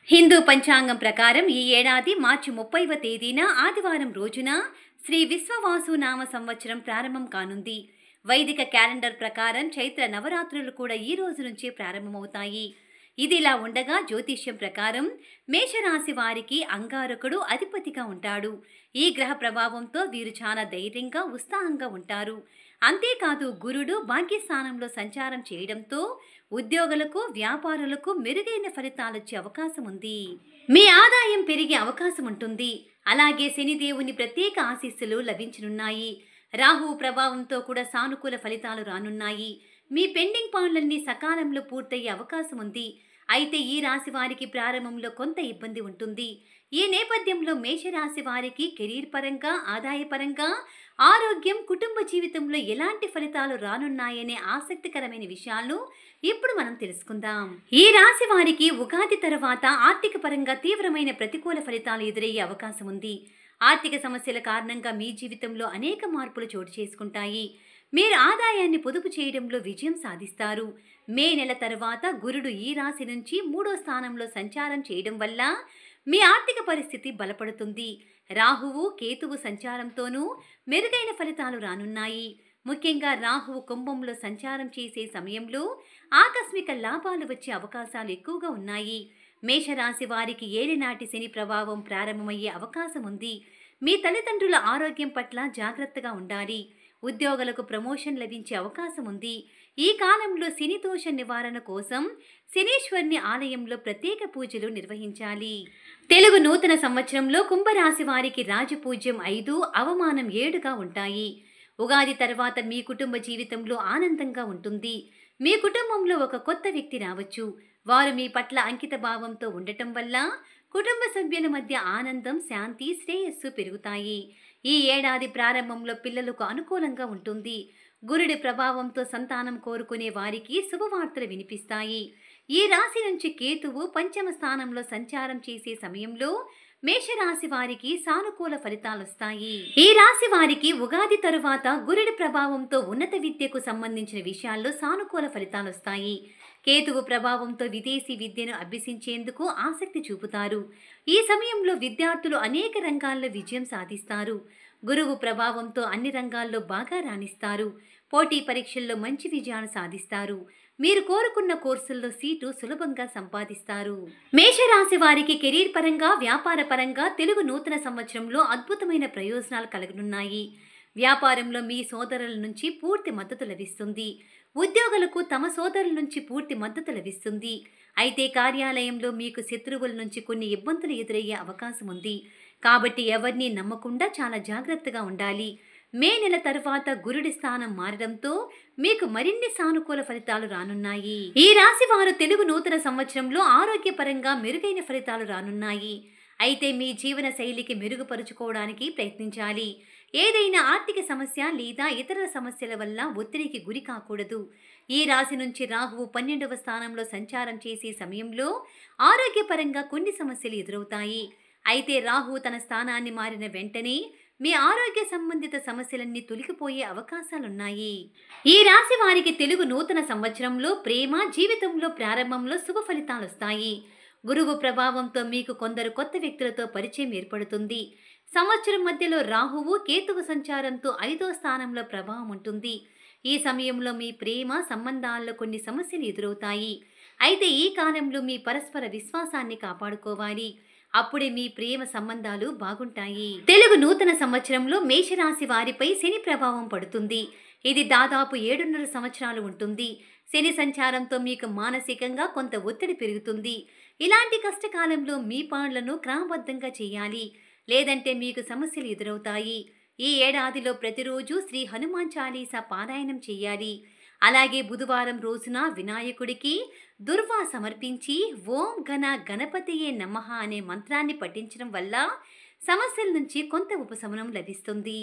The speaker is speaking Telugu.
హిందూ పంచాంగం ప్రకారం ఈ ఏడాది మార్చి 30వ తేదీన ఆదివారం రోజున శ్రీ విశ్వవాసు నామ సంవత్సరం ప్రారంభం కానుంది. వైదిక క్యాలెండర్ ప్రకారం చైత్ర నవరాత్రులు కూడా ఈ రోజు నుంచే ప్రారంభమవుతాయి. ఇదిలా ఉండగా జ్యోతిష్యం ప్రకారం మేషరాశి వారికి అంగారకుడు అధిపతిగా ఉంటాడు. ఈ గ్రహ ప్రభావంతో వీరు చాలా ధైర్యంగా ఉత్సాహంగా ఉంటారు. అంతేకాదు గురుడు భాగ్యస్థానంలో సంచారం చేయడంతో ఉద్యోగులకు వ్యాపారులకు మెరుగైన ఫలితాలొచ్చే అవకాశం ఉంది. మీ ఆదాయం పెరిగే అవకాశం ఉంటుంది. అలాగే శనిదేవుని ప్రత్యేక ఆశీస్సులు లభించనున్నాయి. రాహువు ప్రభావంతో కూడా సానుకూల ఫలితాలు రానున్నాయి. మీ పెండింగ్ పనులన్నీ సకాలంలో పూర్తయ్యే అవకాశం ఉంది. అయితే ఈ రాశి వారికి ప్రారంభంలో కొంత ఇబ్బంది ఉంటుంది. ఈ నేపథ్యంలో మేషరాశి వారికి కెరీర్ పరంగా, ఆదాయపరంగా, ఆరోగ్యం, కుటుంబ జీవితంలో ఎలాంటి ఫలితాలు రానున్నాయనే ఆసక్తికరమైన విషయాలను ఇప్పుడు మనం తెలుసుకుందాం. ఈ రాశి వారికి ఉగాది తర్వాత ఆర్థిక పరంగా తీవ్రమైన ప్రతికూల ఫలితాలు ఎదురయ్యే అవకాశం ఉంది. ఆర్థిక సమస్యల కారణంగా మీ జీవితంలో అనేక మార్పులు చోటు చేసుకుంటాయి. మీరు ఆదాయాన్ని పొదుపు చేయడంలో విజయం సాధిస్తారు. మే నెల తర్వాత గురుడు ఈ రాశి నుంచి 3వ స్థానంలో సంచారం చేయడం వల్ల మీ ఆర్థిక పరిస్థితి బలపడుతుంది. రాహువు, కేతువు సంచారంతోనూ మెరుగైన ఫలితాలు రానున్నాయి. ముఖ్యంగా రాహువు కుంభంలో సంచారం చేసే సమయంలో ఆకస్మిక లాభాలు వచ్చే అవకాశాలు ఎక్కువగా ఉన్నాయి. మేషరాశి వారికి ఏలినాటి శని ప్రభావం ప్రారంభమయ్యే అవకాశం ఉంది. మీ తల్లిదండ్రుల ఆరోగ్యం పట్ల జాగ్రత్తగా ఉండాలి. ఉద్యోగులకు ప్రమోషన్ లభించే అవకాశం ఉంది. ఈ కాలంలో శని దోష నివారణ కోసం శనీశ్వరుని ఆలయంలో ప్రత్యేక పూజలు నిర్వహించాలి. తెలుగు నూతన సంవత్సరంలో కుంభరాశి వారికి రాజపూజ్యం 5, అవమానం 7గా ఉంటాయి. ఉగాది తర్వాత మీ కుటుంబ జీవితంలో ఆనందంగా ఉంటుంది. మీ కుటుంబంలో ఒక కొత్త వ్యక్తి రావచ్చు. వారు మీ పట్ల అంకిత భావంతో ఉండటం వల్ల కుటుంబ సభ్యుల మధ్య ఆనందం, శాంతి, శ్రేయస్సు పెరుగుతాయి. ఈ ఏడాది ప్రారంభంలో పిల్లలకు అనుకూలంగా ఉంటుంది. గురుడి ప్రభావంతో సంతానం కోరుకునే వారికి శుభవార్తలు వినిపిస్తాయి. ఈ రాశి నుంచి కేతువు 5వ స్థానంలో సంచారం చేసే సమయంలో మేషరాశి వారికి సానుకూల ఫలితాలొస్తాయి. ఈ రాశి వారికి ఉగాది తరువాత గురుడి ప్రభావంతో ఉన్నత విద్యకు సంబంధించిన విషయాల్లో సానుకూల ఫలితాలొస్తాయి. కేతువు ప్రభావంతో విదేశీ విద్యను అభ్యసించేందుకు ఆసక్తి చూపుతారు. ఈ సమయంలో విద్యార్థులు అనేక రంగాల్లో విజయం సాధిస్తారు. గురువు ప్రభావంతో అన్ని రంగాల్లో బాగా రాణిస్తారు. పోటీ పరీక్షల్లో మంచి విజయాలు సాధిస్తారు. మీరు కోరుకున్న కోర్సుల్లో సీటు సులభంగా సంపాదిస్తారు. మేషరాశి వారికి కెరీర్ పరంగా, వ్యాపార పరంగా తెలుగు నూతన సంవత్సరంలో అద్భుతమైన ప్రయోజనాలు కలగనున్నాయి. వ్యాపారంలో మీ సోదరుల నుంచి పూర్తి మద్దతు లభిస్తుంది. ఉద్యోగులకు తమ సోదరుల నుంచి పూర్తి మద్దతు లభిస్తుంది. అయితే కార్యాలయంలో మీకు శత్రువుల నుంచి కొన్ని ఇబ్బందులు ఎదురయ్యే అవకాశం ఉంది. కాబట్టి ఎవరిని నమ్మకుండా చాలా జాగ్రత్తగా ఉండాలి. మే నెల తర్వాత గురుడి స్థానం మారడంతో మీకు మరిన్ని సానుకూల ఫలితాలు రానున్నాయి. ఈ రాశి వారు తెలుగు నూతన సంవత్సరంలో ఆరోగ్యపరంగా మెరుగైన ఫలితాలు రానున్నాయి. అయితే మీ జీవన శైలికి మెరుగుపరుచుకోవడానికి ప్రయత్నించాలి. ఏదైనా ఆర్థిక సమస్య లేదా ఇతర సమస్యల వల్ల ఒత్తిడికి గురి కాకూడదు. ఈ రాశి నుంచి రాహువు 12వ స్థానంలో సంచారం చేసే సమయంలో ఆరోగ్యపరంగా కొన్ని సమస్యలు ఎదురవుతాయి. అయితే రాహువు తన స్థానాన్ని మారిన వెంటనే మీ ఆరోగ్య సంబంధిత సమస్యలన్నీ తొలగిపోయే అవకాశాలున్నాయి. ఈ రాశి వారికి తెలుగు నూతన సంవత్సరంలో ప్రేమ జీవితంలో ప్రారంభంలో శుభ ఫలితాలొస్తాయి. గురువు ప్రభావంతో మీకు కొందరు కొత్త వ్యక్తులతో పరిచయం ఏర్పడుతుంది. సంవత్సరం మధ్యలో రాహువు, కేతువు సంచారంతో 5వ స్థానంలో ప్రభావం ఉంటుంది. ఈ సమయంలో మీ ప్రేమ సంబంధాల్లో కొన్ని సమస్యలు ఎదురవుతాయి. అయితే ఈ కాలంలో మీ పరస్పర విశ్వాసాన్ని కాపాడుకోవాలి. అప్పుడే మీ ప్రేమ సంబంధాలు బాగుంటాయి. తెలుగు నూతన సంవత్సరంలో మేషరాశి వారిపై శని ప్రభావం పడుతుంది. ఇది దాదాపు 7.5 సంవత్సరాలు ఉంటుంది. శని సంచారంతో మీకు మానసికంగా కొంత ఒత్తిడి పెరుగుతుంది. ఇలాంటి కష్టకాలంలో మీ పనులను క్రమబద్ధంగా చేయాలి. లేదంటే మీకు సమస్యలు ఎదురవుతాయి. ఈ ఏడాదిలో ప్రతిరోజు శ్రీ హనుమాన్ చాలీసా పారాయణం చేయాలి. అలాగే బుధవారం రోజున వినాయకుడికి దుర్వా సమర్పించి ఓం గణ గణపతియే నమః అనే మంత్రాన్ని పఠించడం వల్ల సమస్యల నుంచి కొంత ఉపశమనం లభిస్తుంది.